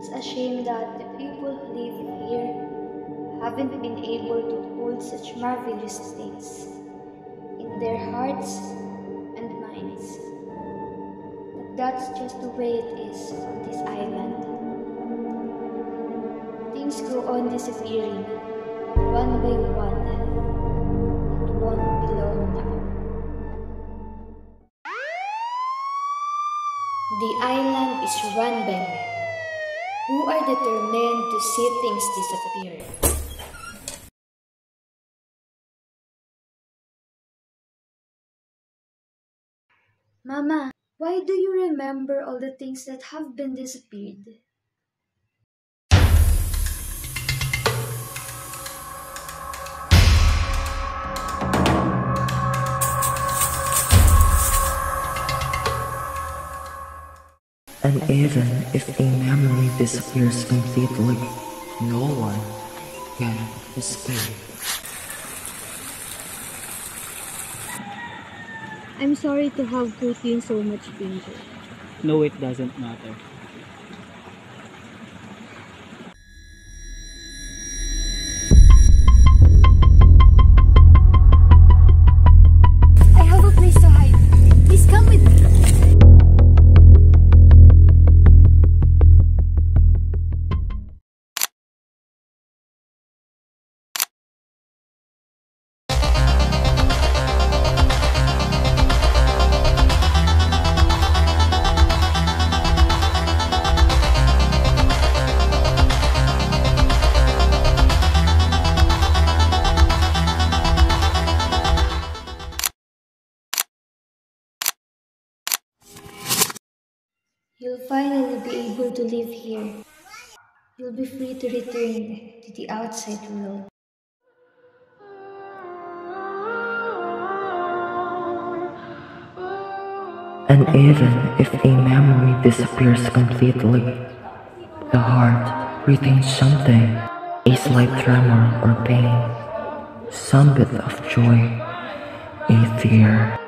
It's a shame that the people who live here haven't been able to hold such marvelous things in their hearts and minds. But that's just the way it is on this island. Things go on disappearing, one by one. It won't be long now. The island is run by men who are determined to see things disappear. Mama, why do you remember all the things that have been disappeared? And even if a memory disappears completely, no one can escape. I'm sorry to have put you in so much danger. No, it doesn't matter. I have a place to hide. Please come with me. You'll finally be able to live here. You'll be free to return to the outside world. And even if a memory disappears completely, the heart retains something, a slight tremor or pain, some bit of joy, a tear.